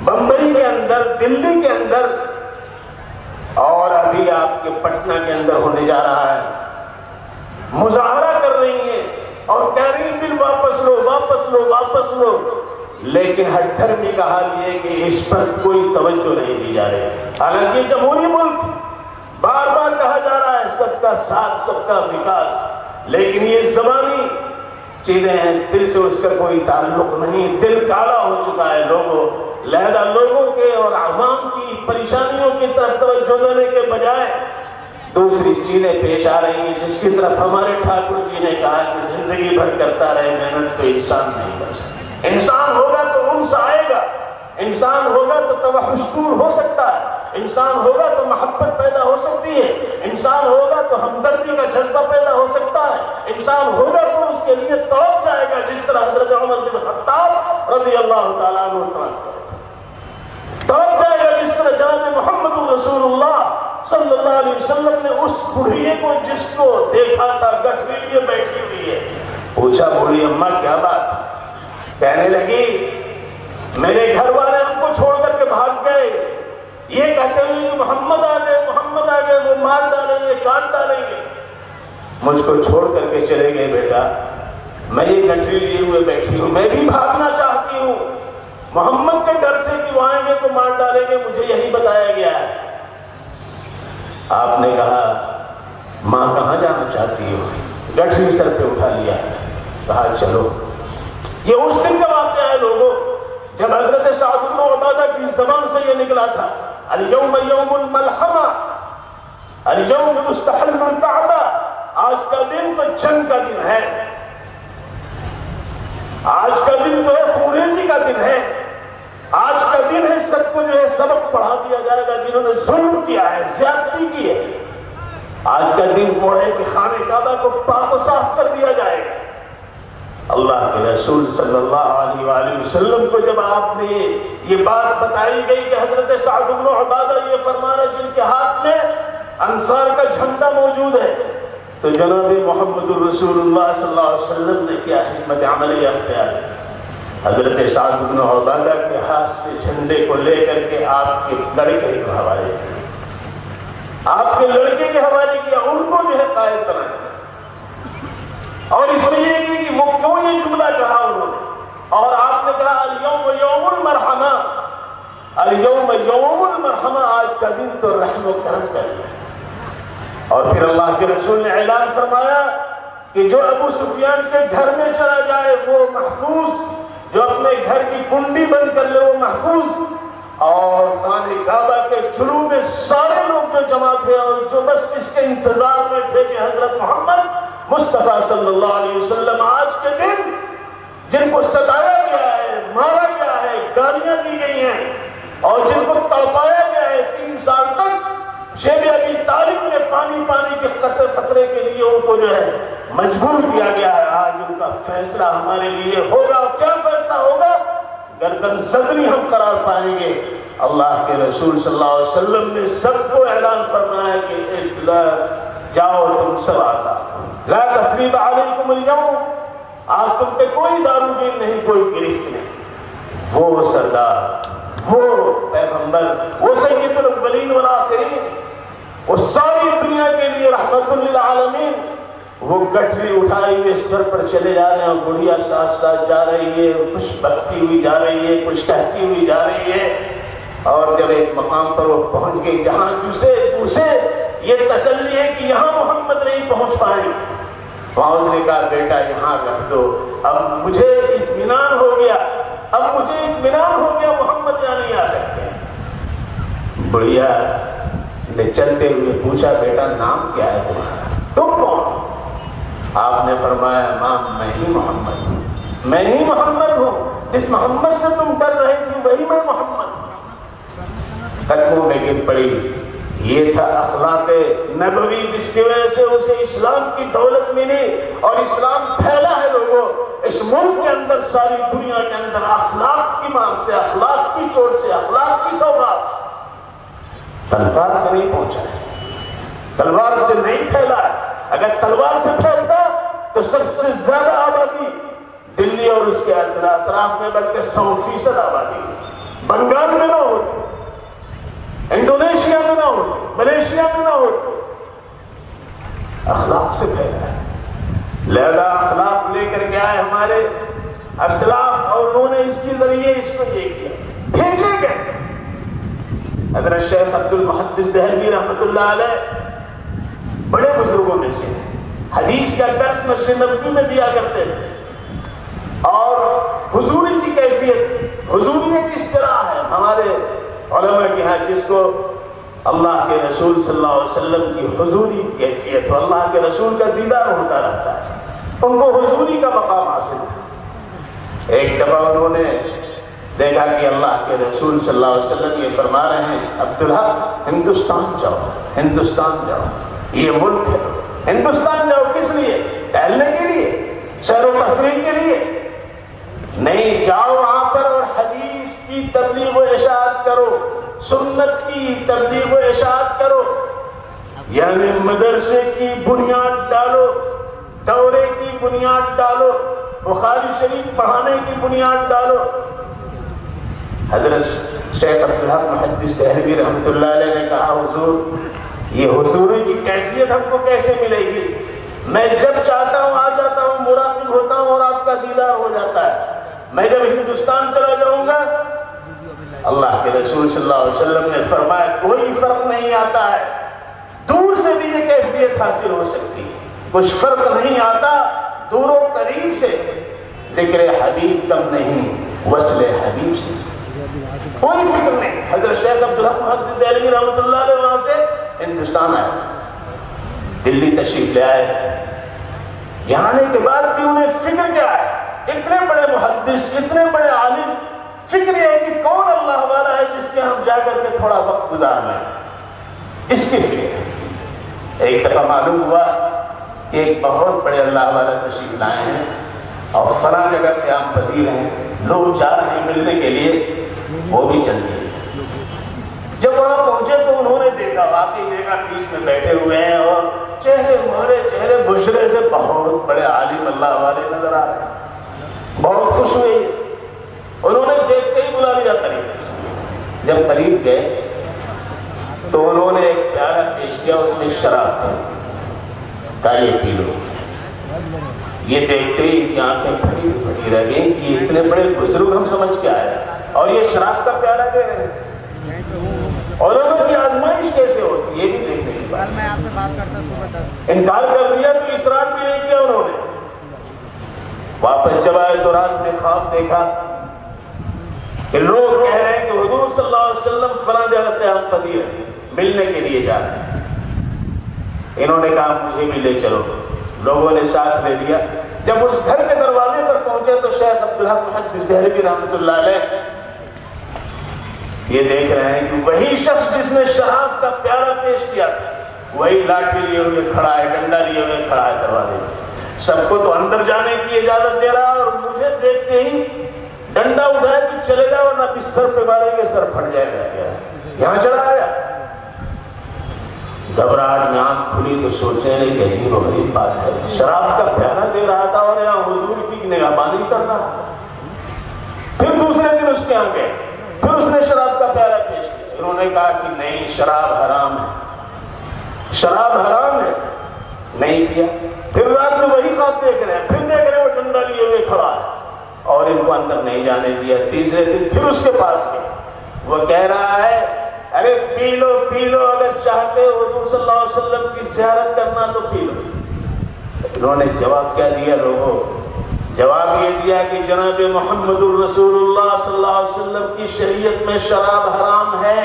بمبئی کے اندر، دلی کے اندر، اور ابھی آپ کے پٹنہ کے اندر ہونے جا رہا ہے، مظاہرہ کر رہی ہیں اور کہہ رہی ہیں بل واپس لو، واپس لو، واپس لو، لیکن ہر دھرمی کا حال یہ ہے کہ اس پر کوئی توجہ نہیں دی جا رہی۔ حالانکہ جمہوری ملک بار بار کہا جا رہا ہے سب کا ساتھ، سب کا وکاس، لیکن یہ زبانی چیزیں ہیں، دل سے اس کا کوئی تعلق نہیں، دل کالا ہو چکا ہے لوگوں، لہذا لوگوں کے اور عوام کی پریشانیوں کی طرف توجہ دینے کے بجائے دوسری چیزیں پیش آ رہی ہیں، جس کی طرف ہمارے ٹھاکر جی نے کہا کہ زندگی بھر کرتا رہے محنت تو انسان نہیں کر سکتا۔ انسان ہوگا تو انس آئے گا، انسان ہوگا تو توحش دور ہو سکتا ہے، انسان ہوگا تو محبت پیدا ہو سکتی ہے، انسان ہوگا تو ہمدردی کا جذبہ پیدا ہو سکتا ہے، انسان ہوگا تو اس کے لیے توڑ جائے گا، جس طرح حضرت عمر بن خطاب رضی اللہ تعالیٰ عنہ توڑ جائے گا، جس طرح جناب محمد رسول اللہ صلی اللہ علیہ وسلم نے اس بڑھیے کو جس کو دیکھا تھا گٹھری لیے بیٹھی ہوئی ہے، پوچھا بولی اماں کیا بات؟ کہنے لگی میرے گھر والے ہم کو چھوڑ کر کے بھاگ گئے، یہ کہتے ہوئے کہ محمد آ گئے، محمد آ گئے، وہ مار ڈالیں گے، کاٹ ڈالیں گے، مجھ کو چھوڑ کر کے چلے گئے بیٹا، میں یہ گٹھری لیے ہوئے بیٹھی ہوں، میں بھی بھاگنا چاہتی ہوں، محمد کے ڈر سے کہ وہ آئیں گے تو مار ڈالیں گے، مجھے یہی بتایا گیا ہے۔ آپ نے کہا ماں کہاں جانا چاہتی ہو؟ گٹھری سر سے اٹھا لیا، کہا چلو۔ یہ اس دن کا واقعہ ہے لوگوں، جب حضرت سعد بن عبادہ کی زبان سے یہ نکلا تھا الیوم یوم الملحمہ، الیوم تستحل الکعبہ، آج کا دن تو جنگ کا دن ہے، آج کا دن تو خونریزی کا دن ہے، آج کا دن ہے سب کو جو ہے سبق پڑھا دیا جائے گا جنہوں نے ظلم کیا ہے، زیادتی کی ہے، آج کا دن وہ ہے کہ خانہ کعبہ کو پاک و صاف کر دیا جائے گا۔ اللہ کے رسول صلی اللہ علیہ وآلہ وسلم کو جب آپ نے یہ بات بتائی گئی کہ حضرت سعد بن عبادہ یہ فرما رہے جن کے ہاتھ میں انصار کا جھنڈا موجود ہے، تو جناب محمد الرسول اللہ صلی اللہ علیہ وسلم نے کیا حکمت عملی اختیار کی؟ حضرت سعد بن عبادہ کے ہاتھ سے جھنڈے کو لے کر کے آپ کے لڑکے کے حوالے کیا، آپ کے لڑکے کے حوالے کیا، ان کو جو ہے قائد بنایا۔ اور اس میں یہ کہ وہ کیوں یہ جملہ کہا انہوں نے، اور آپ نے کہا الیوم یوم المرحمہ، الیوم یوم المرحمہ، آج کا دن تو رحم و کرم کا دن ہے۔ اور پھر اللہ کے رسول نے اعلان فرمایا کہ جو ابو سفیان کے گھر میں چلا جائے وہ محفوظ، جو اپنے گھر کی کنڈی بند کر لے وہ محفوظ۔ اور خانہ کعبہ کے جلوہ میں سارے لوگ جو جمع تھے اور جو بس اس کے انتظار میں تھے کہ حضرت محمد مصطفیٰ صلی اللہ علیہ وسلم آج کے دن جن کو ستایا گیا ہے، مارا گیا ہے، گالیاں دی گئی ہیں اور جن کو تڑپایا گیا ہے 3 سال تک، شیب ابی طالب نے پانی کے قطرے کے لیے ان کو جو ہے مجبور کیا گیا ہے، آج ان کا فیصلہ ہمارے لیے ہوگا۔ اور کیا فیصلہ ہوگا؟ گردن زخمی ہم قرار پائیں گے۔ اللہ کے رسول صلی اللہ علیہ وسلم نے سب کو اعلان فرمایا کہ اطلاع جاؤ تم سب آزاد، لا تثریب علیکم اليوم، آج تم پہ کوئی داروگیر نہیں، کوئی گرفت نہیں۔ وہ سردار، وہ پیغمبر، وہ سید الاولین والآخرین، وہ ساری دنیا کے لیے رحمت للعالمین، وہ گٹری اٹھائی ہوئے سر پر چلے جا رہے ہیں، اور گڑیا ساتھ ساتھ جا رہی ہے، کچھ بکتی ہوئی جا رہی ہے، کچھ کہتی ہوئی جا رہی ہے۔ اور جب ایک مقام پر وہ پہنچ گئی جہاں اسے یہ تسلی ہے کہ یہاں محمد نہیں پہنچ پائیں، وہاں اس نے کہا بیٹا یہاں رکھ دو، اب مجھے اطمینان ہو گیا، محمد یہاں نہیں آ سکتے۔ بڑھیا نے چلتے ہوئے پوچھا بیٹا نام کیا ہے تمہارا، تم کون؟ آپ نے فرمایا ماں میں ہی محمد ہوں، جس محمد سے تم ڈر رہے تھی وہی میں محمد ہوں۔ قدموں میں گر پڑی۔ یہ تھا اخلاق نبوی جس کی وجہ سے اسے اسلام کی دولت ملی اور اسلام پھیلا ہے لوگوں اس ملک کے اندر، ساری دنیا کے اندر، اخلاق کی مانگ سے، اخلاق کی چوٹ سے، اخلاق کی سوغات سے۔ تلوار سے نہیں پہنچا ہے، تلوار سے نہیں پھیلا ہے۔ اگر تلوار سے پھیلتا تو سب سے زیادہ آبادی دلی اور اس کے اطراف میں بلکہ 100% آبادی بنگال میں نہ ہوتی، انڈونیشیا میں نہ ہوتی، ملیشیا میں نہ ہوتی۔ اخلاق سے پھیلا ہے، لہذا اخلاق لے کر کے آئے ہمارے اسلاف، اور انہوں نے اس کے ذریعے اس کو یہ کیا، بھیجے گئے۔ حضرت شیخ عبد المحدث دہلوی رحمۃ اللہ علیہ بڑے بزرگوں میں سے حدیث کا درس مسجد نبوی میں دیا کرتے تھے، اور حضوری کی کیفیت، حضوریت کس طرح ہے ہمارے علماء کے ہاں، جس کو اللہ کے رسول صلی اللہ علیہ وسلم کی حضوری کیفیت، اللہ کے رسول کا دیدار ہوتا رہتا ہے، ان کو حضوری کا مقام حاصل ہے۔ ایک دفعہ انہوں نے دیکھا کہ اللہ کے رسول صلی اللہ علیہ وسلم یہ فرما رہے ہیں عبدالحق ہندوستان جاؤ، یہ ملک ہے، ہندوستان جاؤ کس لیے؟ ٹہلنے کے لیے، سیر و تفریح کے لیے نہیں، جاؤ وہاں پر اور حدیث کی تبلیغ و اشاعت کرو، سنت کی تبلیغ و اشاعت کرو، یعنی مدرسے کی بنیاد ڈالو، دورے کی بنیاد ڈالو، بخاری شریف پڑھانے کی بنیاد ڈالو۔ حضرت شیخ عبدالحق محدث دہلوی رحمۃ اللہ علیہ نے کہا حضور یہ حضوری کی کیفیت ہم کو کیسے ملے گی؟ میں جب چاہتا ہوں آ جاتا ہوں، مراقب ہوتا ہوں اور آپ کا دیدار ہو جاتا ہے۔ میں جب ہندوستان چلا جاؤں گا، اللہ کے رسول صلی اللہ علیہ وسلم نے فرمایا کوئی فرق نہیں آتا ہے، دور سے بھی یہ کیفیت حاصل ہو سکتی ہے، کچھ فرق نہیں آتا، دور و قریب سے ذکر حبیب کم نہیں، وصل حبیب سے کوئی فکر نہیں۔ حضرت شیخ عبدالحق محدث دہلوی رحمۃ اللہ علیہ وہاں سے ہندوستان آئے، دلی تشریف لے آئے، یہاں آنے کے بعد بھی انہیں فکر کیا ہے؟ اتنے بڑے محدث، اتنے بڑے عالم، فکر یہ ہے کہ کون اللہ والا ہے جس کے ہم جا کر کے تھوڑا وقت گزار لیں، اس کی فکر ہے۔ ایک دفعہ معلوم ہوا کہ ایک بہت بڑے اللہ والا تشریف لائے ہیں، اور فلاں جگہ قیام پذیر ہیں، لوگ جا رہے ہیں ملنے کے لیے، وہ بھی چل گئے۔ جب وہاں پہنچے تو انہوں نے دیکھا، واقعی دیکھا بیچ میں بیٹھے ہوئے ہیں اور چہرے مہرے، چہرے بشرے سے بہت بڑے عالم اللہ والے نظر آ رہے ہیں، بہت خوش ہوئے۔ انہوں نے دیکھتے ہی بلا لیا قریب۔ جب قریب گئے تو انہوں نے ایک پیالہ پیش کیا، اس میں شراب تھی، کہا یہ پی لو۔ یہ دیکھتے ہی کہ آنکھیں پھٹی پھٹی رہ گئیں کہ اتنے بڑے بزرگ ہم سمجھ کے آئے اور یہ شراب کا پیالہ دے رہے ہیں، اور انہوں کی آزمائش کیسے ہوتی یہ بھی دیکھنے کی بات۔ انکار کر دیا تو اصرار بھی نہیں کیا انہوں نے۔ واپس جب آئے تو رات میں خواب دیکھا کہ لوگ کہہ رہے ہیں کہ حضور صلی اللہ علیہ وسلم فلاں جگہ قیام پذیر ہیں، ملنے کے لیے جا رہے ہیں۔ انہوں نے کہا مجھے بھی لے چلو، لوگوں نے ساتھ لے لیا۔ جب اس گھر کے دروازے پر پہنچے تو شیخ عبدالحق محدث دہلوی رحمۃ اللہ علیہ یہ دیکھ رہے ہیں کہ وہی شخص جس نے شراب کا پیالہ پیش کیا وہی لاٹھی لیے ہوئے کھڑا ہے، ڈنڈا لیے ہوئے کھڑا ہے دروازے میں۔ سب کو تو اندر جانے کی اجازت دے رہا اور مجھے دیکھتے ہی ڈنڈا اٹھایا کہ چلے جاؤ ورنہ کس سر پہ ماریں گے، سر پھٹ جائے گا۔ یہاں چلا آیا، گھبراہٹ میں آنکھ کھلی تو سوچنے لگے کہ عجیب و غریب بات ہے، شراب کا پیالہ دے رہا تھا اور یہاں حضور کی نگہبانی کر رہا۔ پھر دوسرے دن اس کے یہاں گئے، پھر اس نے شراب کا پیالہ پیش کیا۔ انہوں نے کہا کہ نہیں، شراب حرام ہے، شراب حرام ہے، نہیں کیا۔ پھر رات میں وہی خواب دیکھ رہے ہیں، پھر دیکھ رہے ہیں وہ ڈنڈا لیے ہوئے کھڑا ہے اور ان کو اندر نہیں جانے دیا۔ تیسرے دن پھر اس کے پاس گئے، وہ کہہ رہا ہے ارے پی لو پی لو، اگر چاہتے ہو حضور صلی اللہ علیہ وسلم کی زیارت کرنا تو پی لو۔ انہوں نے جواب کیا دیا لوگوں؟ جواب یہ دیا کہ جناب محمد الرسول اللہ صلی اللہ علیہ وسلم کی شریعت میں شراب حرام ہے۔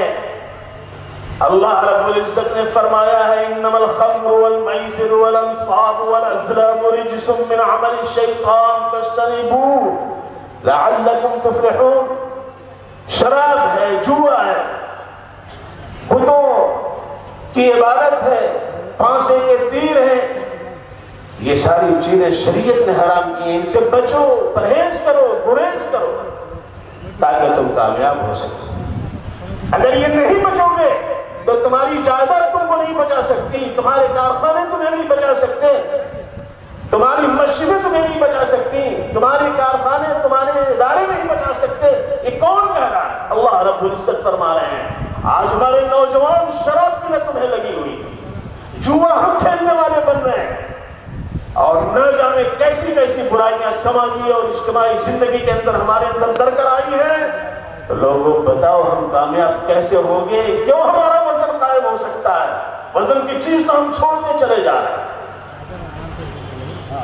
اللہ رب العزت نے فرمایا ہے انما الخمر والمیسر والانصاب والازلام رجس من عمل الشیطان فاجتنبوه لعلکم تفلحون۔ شراب ہے، جوا ہے، بتوں کی عبادت ہے، پھانسے کے تیر ہیں، یہ ساری چیزیں شریعت نے حرام کی ہیں، ان سے بچو، پرہیز کرو، گریز کرو تاکہ تم کامیاب ہو سکو۔ اگر یہ نہیں بچو گے تو تمہاری جائیداد تم کو نہیں بچا سکتی، تمہارے کارخانے تمہیں نہیں بچا سکتے، تمہاری مسجدیں تمہیں نہیں بچا سکتی، تمہارے کارخانے تمہارے ادارے نہیں بچا سکتے۔ یہ کون کہہ رہا ہے؟ اللہ رب العزت فرما رہے ہیں آج ہمارے نوجوان شراب کی لت تمہیں لگی ہوئی، جوا ہم کھیلنے والے بن رہے ہیں اور نہ جانے کیسی کیسی برائیاں سماجی اور اجتماعی زندگی کے اندر ہمارے اندر درکر آئی ہیں۔ تو لوگوں بتاؤ ہم کامیاب کیسے ہوں گے؟ کیوں ہمارا وزن قائم ہو سکتا ہے؟ وزن کی چیز تو ہم چھوڑتے چلے جا رہے ہیں۔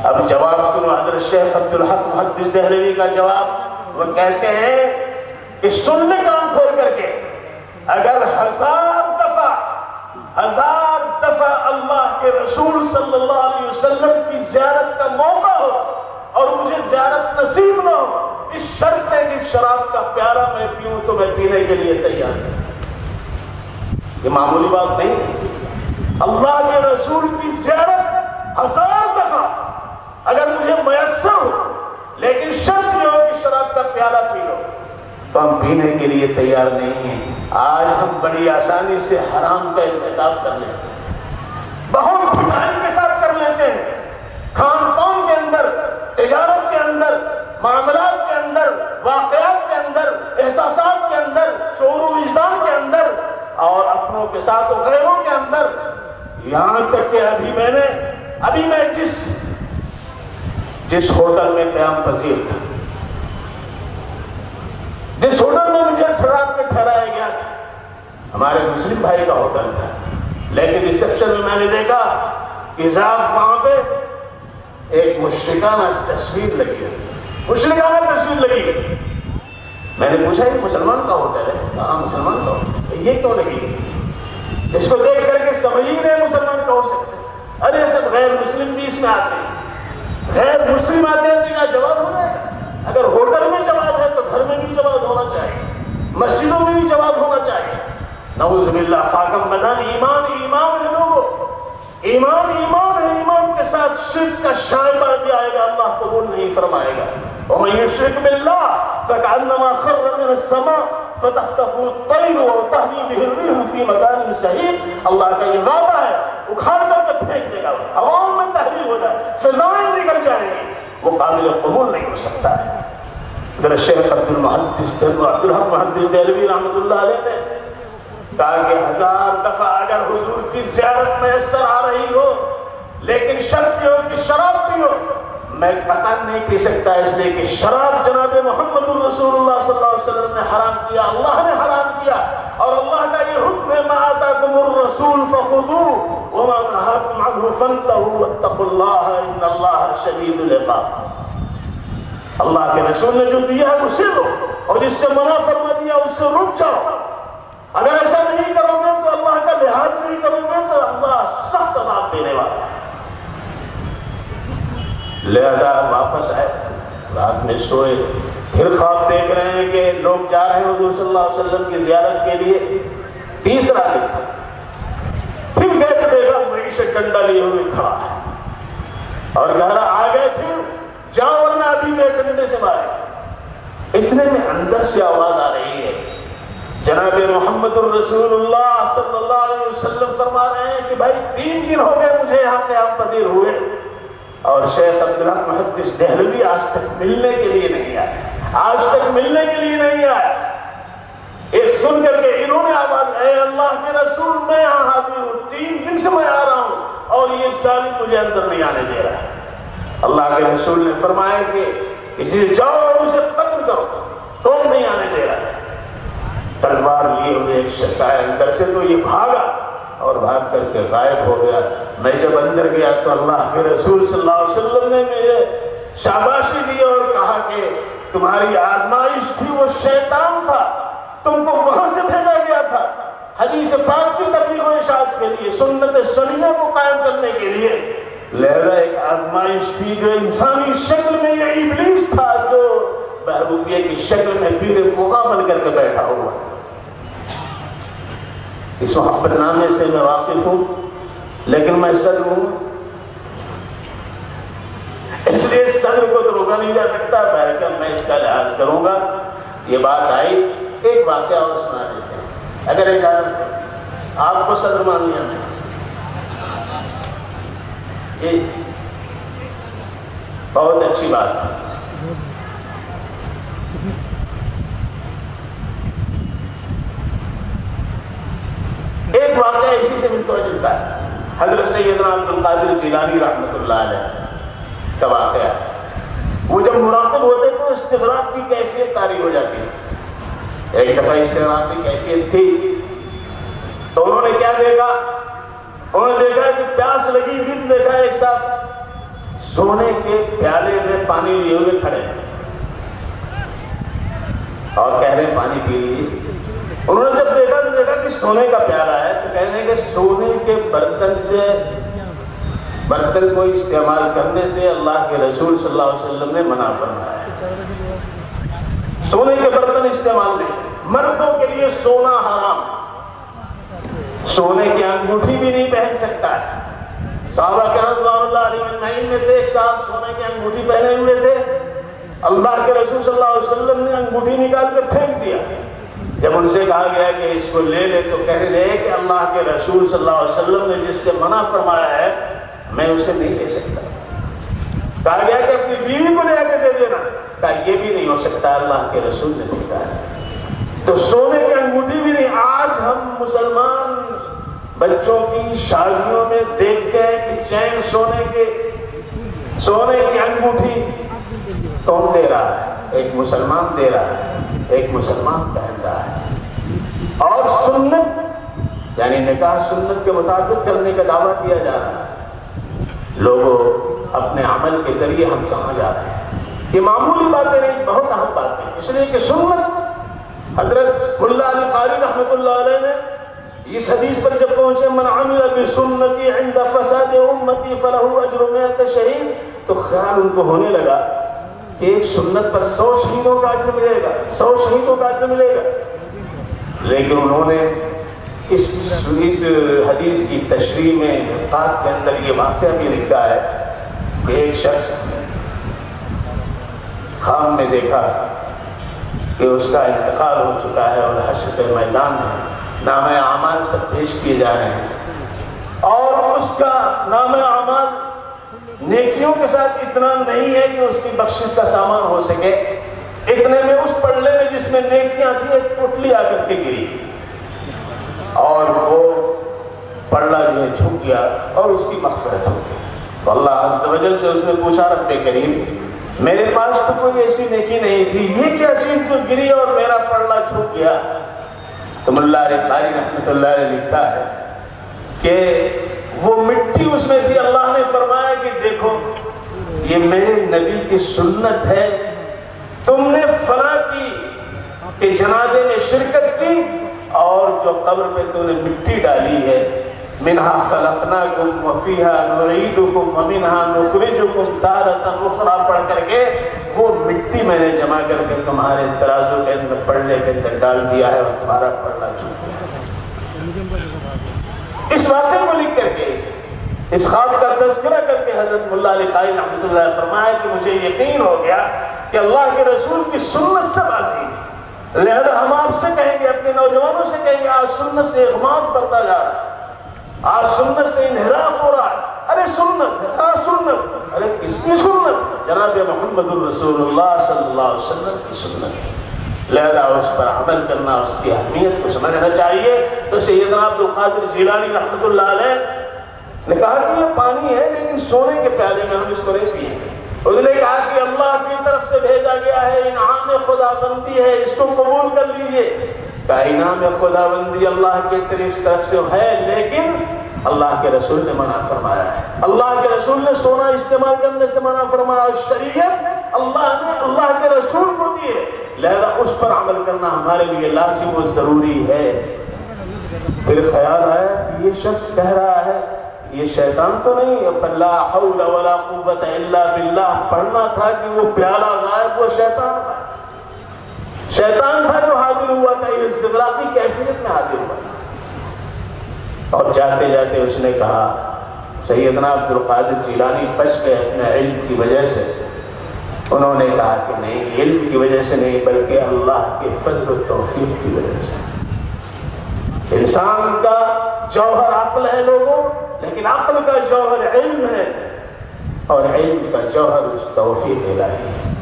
اب جواب سنو حضرت شیخ عبدالحق محدث دہلوی کا جواب۔ وہ کہتے ہیں کہ سننے کان کھول کر کے اگر ہزار دفعہ اللہ کے رسول صلی اللہ علیہ وسلم کی زیارت کا موقع ہو اور مجھے زیارت نصیب نہ ہو، اس شرط ہے کہ شراب کا پیالہ میں پیوں تو میں پینے کے لیے تیار ہوں۔ یہ معمولی بات نہیں، اللہ کے رسول کی زیارت 1000 دفعہ اگر مجھے میسر ہو لیکن شرط یہ ہو کہ شراب کا پیالہ پی لو تو ہم پینے کے لیے تیار نہیں ہیں۔ آج ہم بڑی آسانی سے حرام کا انتخاب کر لیتے ہیں، بہت بھٹائی کے ساتھ کر لیتے ہیں، کھان پان کے اندر، تجارت کے اندر، معاملات کے اندر، واقعات کے اندر، احساسات کے اندر، شعور و وجدان کے اندر اور اپنوں کے ساتھ و غیروں کے اندر، یہاں تک کہ ابھی میں جس ہوٹل میں قیام پذیر تھا، جس ہوٹل میں مجھے رات میں ٹھہرایا گیا ہمارے مسلم بھائی کا ہوٹل تھا، لیکن ریسپشن میں نے دیکھا کہ وہاں پہ ایک مشرکانہ تصویر لگی ہے، مشرکانہ تصویر لگی۔ میں نے پوچھا یہ مسلمان کا ہوٹل ہے؟ کہاں مسلمان کا ہوٹل؟ یہ کیوں لگی؟ اس کو دیکھ کر کے سمجھ ہی نہیں مسلمان کا ہو سکتے۔ ارے سب غیر مسلم بھی اس میں آتے ہیں، غیر مسلم آتے ہیں تو کیا جواب ہو جائے گا؟ اگر ہوٹل میں جواب ہے تو گھر میں بھی جواب ہونا چاہیے، مسجدوں میں بھی جواب ہونا چاہیے۔ نعوذ باللہ، خاکم بدن، ایمان ہے لوگوں، ایمان ہے، ایمان کے ساتھ شرک کا شائبہ بھی آئے گا، اللہ قبول نہیں نہیں فرمائے گا وَمَن يُشْرِكْ بِاللَّهِ فَكَأَنَّمَا خَرَّ مِنَ السَّمَاءِ فَتَخْطَفُهُ الطَّيْرُ وَتَهْوِي بِهِ الرِّيحُ فِي مَكَانٍ سَحِيقٍ. اللہ کا یہ وعدہ ہے اکھاڑ کر کے پھینک دے گا, ہواؤں میں تحریر ہو جائے, فضائیں نکل جائیں گی, وہ قابل قبول نہیں ہو سکتا ہے. اگر شیخ عبدالحق محدث دہلوی رحمۃ اللہ علیہ نے کہا کہ 1000 دفعہ اگر حضور کی زیارت میسر آ رہی ہو لیکن شرط یہ ہو کہ شراب پیو, میں قطعا نہیں پی سکتا, اس لیے کہ شراب جناب محمد الرسول اللہ صلی اللہ علیہ وسلم نے حرام کیا, اللہ نے حرام کیا, اور اللہ کا یہ حکم ہے مَا آتَاكُمُ الرَّسُولُ فَخُذُوهُ وَمَا نَهَاكُمْ عَنْهُ فَانْتَهُوا وَاتَّقُوا اللَّهَ إِنَّ اللَّهَ شَدِيدُ الْعِقَابِ. اللہ کے رسول نے جو دیا ہے اسے لو, اور جس سے منع فرما دیا اس سے رک جاؤ. اگر ایسا نہیں کرو گے تو اللہ کا لحاظ نہیں کرو گے تو اللہ سخت عذاب دینے والا ہے. لہذا واپس آئے, رات میں سوئے, پھر خواب دیکھ رہے ہیں کہ لوگ جا رہے ہیں حضور صلی اللہ علیہ وسلم کی زیارت کے لیے. تیسرا دن تھا, پھر گئے تو دیکھا معیشت ڈنڈا لیے ہوئے کھڑا ہے, اور گھر آ گئے, پھر جاؤ ورنہ ابھی میں ڈنڈے سے مارے. اتنے میں اندر سے آواز آ رہی ہے, جناب محمد الرسول اللہ صلی اللہ علیہ وسلم فرما رہے ہیں کہ بھائی 3 دن ہو گئے مجھے یہاں پہ آپ پذیر ہوئے, اور شیخ عبدالحق محدث دہلوی آج تک ملنے کے لیے نہیں آئے, آج تک ملنے کے لیے نہیں آئے. یہ سن کر کے انہوں نے آواز, اے اللہ کے رسول میں یہاں حاضر ہوں, 3 دن سے میں آ رہا ہوں اور یہ ظالم مجھے اندر نہیں آنے دے رہا ہے. اللہ کے رسول نے فرمایا کہ اسی لیے جاؤ اور اسے قتل کرو, تو نہیں آنے دے رہا ہے. تلوار لیے ہوئے ایک شخص آئے اندر سے, تو یہ بھاگا اور بھاگ کر کے غائب ہو گیا. میں جب اندر گیا تو اللہ کے رسول صلی اللہ علیہ وسلم نے مجھے شاباشی دی اور کہا کہ تمہاری آزمائش تھی, وہ شیطان تھا, تم کو وہاں سے بھیجا گیا تھا حدیث پاک کی تبلیغ و اشاعت کے لیے, سنت سنیہ کو قائم کرنے کے لیے. لہذا ایک آزمائش تھی جو انسانی شکل میں یہ ابلیس تھا جو محبوبیہ کی شکل میں پیر کوغا بن کر کے بیٹھا ہوا. اس محبت نامے سے میں واقف ہوں, لیکن میں صدر ہوں, اس لیے صدر کو تو روکا نہیں جا سکتا, بہرکہ میں اس کا لحاظ کروں گا. یہ بات آئی, ایک واقعہ اور سنا دیتے ہیں اگر اجازت, آپ کو صدر مان لیا میں. یہ بہت اچھی بات ہے. ایک واقعہ اسی سے ملتا جلتا ہے, حضرت سیدنا عبدالقادر جیلانی رحمۃ اللہ علیہ کا واقعہ. وہ جب مراقب ہوتے تو استغراق کی کیفیت طاری ہو جاتی ہے. ایک دفعہ استغراق کی کیفیت تھی تو انہوں نے کیا دیکھا, انہوں نے دیکھا کہ پیاس لگی, پھر دیکھا ایک ساتھ سونے کے پیالے میں پانی لیے ہوئے کھڑے ہیں اور کہہ رہے ہیں پانی پی لیجیے. انہوں نے جب دیکھا تو دیکھا کہ سونے کا پیالہ ہے, تو کہہ رہے ہیں کہ سونے کے برتن کو استعمال کرنے سے اللہ کے رسول صلی اللہ علیہ وسلم نے منع فرمایا ہے. سونے کے برتن استعمال نہیں, مردوں کے لیے سونا حرام, سونے کی انگوٹھی بھی نہیں پہن سکتا ہے. صحابہ کرام رضوان اللہ علیہ اجمعین میں سے ایک صاحب سونے کی انگوٹھی پہنے ہوئے تھے, اللہ کے رسول صلی اللہ علیہ وسلم نے انگوٹھی نکال کے پھینک دیا. جب ان سے کہا گیا کہ اس کو لے لے تو کہنے لگے کہ اللہ کے رسول صلی اللہ علیہ وسلم نے جس سے منع فرمایا ہے میں اسے نہیں لے سکتا. کہا گیا کہ اپنی بیوی کو لے کے دے دینا, کہا یہ بھی نہیں ہو سکتا, اللہ کے رسول نے کہا ہے. تو سونے کی انگوٹھی بھی نہیں. آج ہم مسلمان بچوں کی شادیوں میں دیکھتے ہیں کہ چین سونے کی انگوٹھی کون دے رہا ہے؟ ایک مسلمان دے رہا ہے, ایک مسلمان پہن رہا ہے. اور سنت یعنی نکاح سنت کے مطابق کرنے کا دعویٰ کیا جا رہا ہے. لوگوں اپنے عمل کے ذریعے ہم کہاں جا رہے ہیں؟ یہ معمولی باتیں نہیں, بہت اہم باتیں, اس لیے کہ سنت. حضرت ملا علی قاری رحمۃ اللہ علیہ نے اس حدیث پر جب پہنچے من عمل بسنتی عند فساد امتی فلہ اجر 100 شہید, تو خیال ان کو ہونے لگا کہ ایک سنت پر 100 شہیدوں کا اجر ملے گا, 100 شہیدوں کا اجر ملے گا. لیکن انہوں نے اس حدیث کی تشریح میں, کے اندر یہ واقعہ بھی لکھا ہے کہ ایک شخص خواب میں دیکھا کہ اس کا انتقال ہو چکا ہے اور حشر کے میدان میں نامہ اعمال سب پیش کیے جا رہے ہیں، اور اس کا نامہ اعمال نیکیوں کے ساتھ اتنا نہیں ہے کہ اس کی بخشش کا سامان ہو سکے، اتنے میں اس پلڑے میں جس میں نیکیاں تھی ایک پٹلی آ کر کے گری اور وہ پلڑا جو ہے جھک گیا اور اس کی مغفرت ہو گئی۔ تو اللہ عز و جل سے اس نے پوچھا رب کریم میرے پاس تو کوئی ایسی نیکی نہیں تھی، یہ کیا چیز جو گری اور میرا پلڑا جھک گیا؟ تو ملا علی قاری رحمۃ اللہ علیہ لکھتا ہے کہ وہ مٹی اس میں تھی، اللہ نے فرمایا کہ دیکھو یہ میرے نبی کی سنت ہے، تم نے فلاں کی کہ جنازے میں شرکت کی اور جو قبر پہ تم نے مٹی ڈالی ہے، منہا خلقناکم وفیہا نعیدکم ومنہا نخرجکم تارۃ اخری پڑھ کر کے وہ مٹی میں نے جمع کر کے تمہارے ترازو کے اندر پلڑے کے اندر ڈال دیا ہے اور تمہارا پلڑا جھک گیا۔ اس واقعے کو لکھ کر کے اس خواب کا تذکرہ کر کے حضرت ملا علی قاری رحمۃ اللہ علیہ فرمایا کہ مجھے یقین ہو گیا کہ اللہ کے رسول کی سنت سے عظیم ہے، لہذا ہم آپ سے کہیں گے، اپنے نوجوانوں سے کہیں گے، آج سنت سے اغماس بڑھتا جا رہا ہے، آج سنت سے انحراف ہو رہا ہے۔ ارے سنت ہے، ہاں سنت، ارے کس کی سنت؟ جناب محمد الرسول اللہ صلی اللہ علیہ وسلم کی سنت، لہذا اس پر عمل کرنا، اس کی اہمیت کو سمجھنا چاہیے۔ تو سیدنا عبد القادر جیلانی رحمۃ اللہ علیہ نے کہا کہ یہ پانی ہے لیکن سونے کے پیالے میں ہم اس کو نہیں پیئیں گے۔ انہوں نے کہا کہ اللہ کی طرف سے بھیجا گیا ہے، انعام خدا بندی ہے، اس کو قبول کر لیجئے۔ کہا انعام خدا بندی اللہ کی طرف سے ہے، لیکن اللہ کے رسول نے منع فرمایا ہے، اللہ کے رسول نے سونا استعمال کرنے سے منع فرمایا، شریعت اللہ نے اللہ کے رسول کو دی ہے، لہذا اس پر عمل کرنا ہمارے لیے لازم و ضروری ہے۔ پھر خیال آیا کہ یہ شخص کہہ رہا ہے یہ شیطان تو نہیں، لا حول ولا قوت الا باللہ پڑھنا تھا کہ وہ پیالہ غائب، وہ شیطان تھا، شیطان تھا جو حاضر ہوا تھا، یہ استغراقی کیفیت میں حاضر ہوا تھا۔ اور جاتے جاتے اس نے کہا سیدنا عبد القادر جیلانی بچ گئے اپنے علم کی وجہ سے۔ انہوں نے کہا کہ نہیں، علم کی وجہ سے نہیں بلکہ اللہ کے فضل و توفیق کی وجہ سے۔ انسان کا جوہر عقل ہے لوگوں، لیکن عقل کا جوہر علم ہے، اور علم کا جوہر اس توفیق الہی ہے،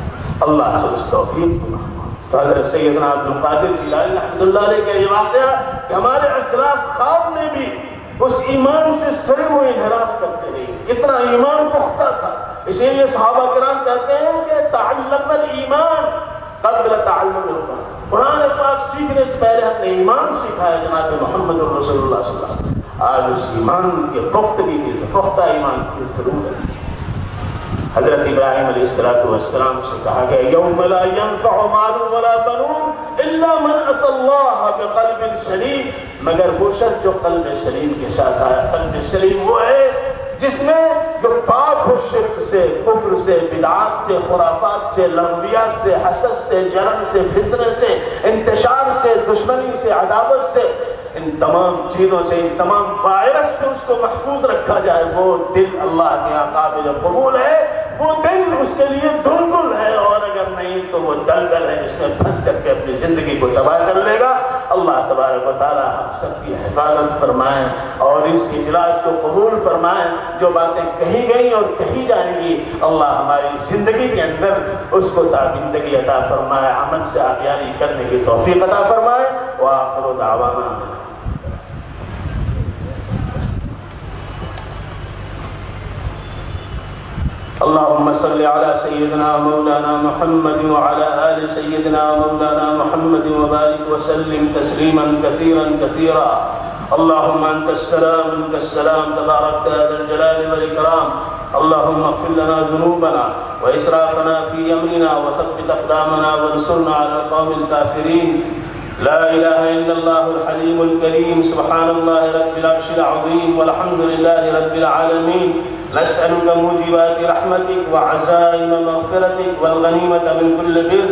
اللہ سے اس توفیق کو مانگو۔ تو حضرت سیدنا عبد القادر جیلانی رحمۃ اللہ علیہ کا یہ واقعہ کہ ہمارے اسلاف خواب میں بھی اس ایمان سے سرے ہوئے انحراف کرتے رہے، اتنا ایمان پختہ تھا، اسی لیے صحابہ کرام کہتے ہیں کہ تعلمنا الایمان قبل تعلم القرآن، قرآن پاک سیکھنے سے پہلے ہم نے ایمان سیکھا ہے جناب محمد رسول اللہ صلی اللہ علیہ وسلم۔ آج اس ایمان کے پختہ ایمان کی ضرورت ہے۔ حضرت ابراہیم علیہ السلام سے کہا گیا یوم لا ينفع مال ولا بنون الا من اتى الله بقلب سلیم، مگر وہ شخص جو قلب سلیم کے ساتھ آیا۔ قلب سلیم وہ ہے جس میں جو پاک ہو شرک سے، کفر سے، بدعات سے، خرافات سے، لغویات سے، حسد سے، جرم سے، فتنہ سے، انتشار سے، دشمنی سے، عداوت سے، ان تمام چیزوں سے، ان تمام وائرس سے اس کو محفوظ رکھا جائے۔ وہ دل اللہ کے یہاں قابل قبول ہے، وہ دل اس کے لیے دلدل ہے، اور اگر نہیں تو وہ دلدل ہے جس میں پھنس کر کے اپنی زندگی کو تباہ کر لے گا۔ اللہ تبارک و تعالی ہم سب کی حفاظت فرمائیں اور اس اجلاس کو قبول فرمائیں۔ جو باتیں کہی گئیں اور کہی جائیں گی اللہ ہماری زندگی کے اندر اس کو تابندگی عطا فرمائے، عمل سے آگیاری کرنے کی توفیق عطا فرمائے۔ وآخر دعوانا اللهم صل على سيدنا مولانا محمد وعلى آل سيدنا مولانا محمد وبارك وسلم تسليما كثيرا كثيرا۔ اللهم أنت السلام منك السلام تبارك يا ذا الجلال والإكرام۔ اللهم اغفر لنا ذنوبنا وإسرافنا في أمرنا وثبت أقدامنا وانصرنا على القوم الكافرين۔ لا إله إلا الله الحليم الكريم، سبحان الله رب العرش العظيم، والحمد لله رب العالمين۔ نسألك موجبات رحمتك وعزائم مغفرتك والغنيمة من كل بر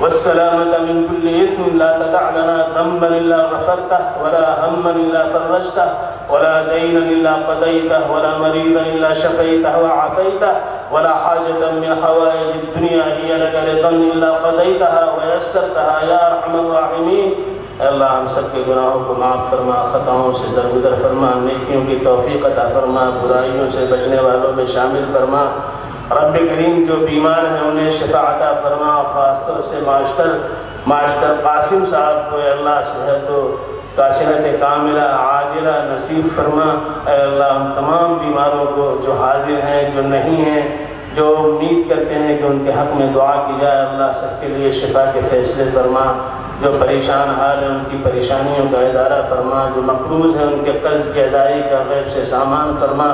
والسلامة من كل إثم، لا تدع لنا ذنبا إلا غفرته ولا هما إلا فرجته ولا دينا إلا قضيته ولا مريضا إلا شفيته وعافيته ولا حاجة من حوائج الدنيا هي لك رضا إلا قضيتها ويسرتها يا أرحم الراحمين۔ اے اللہ ہم سب کے گناہوں کو معاف فرما، خطاؤں سے درگزر فرما، نیکیوں کی توفیق عطا فرما، برائیوں سے بچنے والوں میں شامل فرما۔ رب کریم جو بیمار ہیں انہیں شفا عطا فرما، خاص طور سے معاشر قاسم صاحب کو اے اللہ صحت کاملہ عاجلہ نصیب فرما۔ اے اللہ ہم تمام بیماروں کو جو حاضر ہیں جو نہیں ہیں، جو امید کرتے ہیں کہ ان کے حق میں دعا کی جائے، اللہ سب کے لیے شفا کے فیصلے فرما۔ جو پریشان حال ہیں ان کی پریشانیوں کا ادارہ فرما، جو مقروض ہیں ان کے قرض کی ادائیگی کا غیب سے سامان فرما۔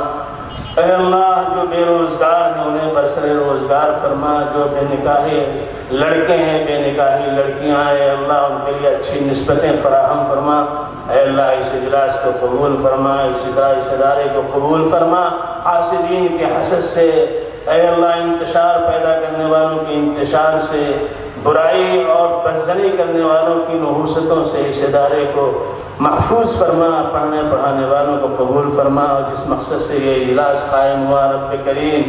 اے اللہ جو بے روزگار ہیں انہیں برسر روزگار فرما، جو بے نکاحی لڑکے ہیں بے نکاحی لڑکیاں ہیں، اے اللہ ان کے لیے اچھی نسبتیں فراہم فرما۔ اے اللہ اس اجلاس کو قبول فرما، اس ادارے کو قبول فرما۔ حاسدین کے حسد سے اے اللہ انتشار پیدا کرنے والوں کے انتشار سے، برائی اور بدزنی کرنے والوں کی نحوستوں سے اس ادارے کو محفوظ فرما، پڑھنے پڑھانے والوں کو قبول فرما، اور جس مقصد سے یہ اجلاس قائم ہوا رب کریم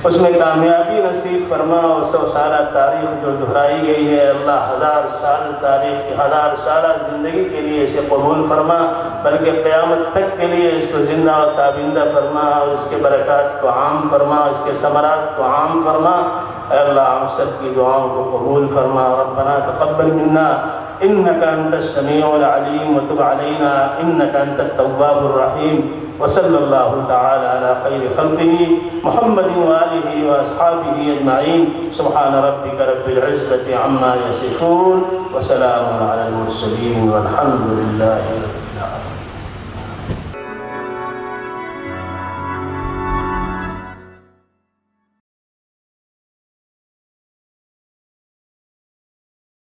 اس میں کامیابی نصیب فرما۔ اور 100 سالہ تاریخ جو دہرائی گئی ہے اللہ 1000 سال تاریخ کی 1000 سالہ زندگی کے لیے اسے قبول فرما، بلکہ قیامت تک کے لیے اس کو زندہ اور تابندہ فرما، اور اس کے برکات کو عام فرما، اس کے ثمرات کو عام فرما۔ اے اللہ ہم سب کی دعاؤں کو قبول فرما۔ ربنا تقبل منا انك انت السميع العليم وتب علينا انك انت التواب الرحيم، وصلى الله تعالى على خير خلقه محمد وآله واصحابه اجمعين، سبحان ربك رب العزة عما يصفون وسلام على المرسلين والحمد لله رب العالمين۔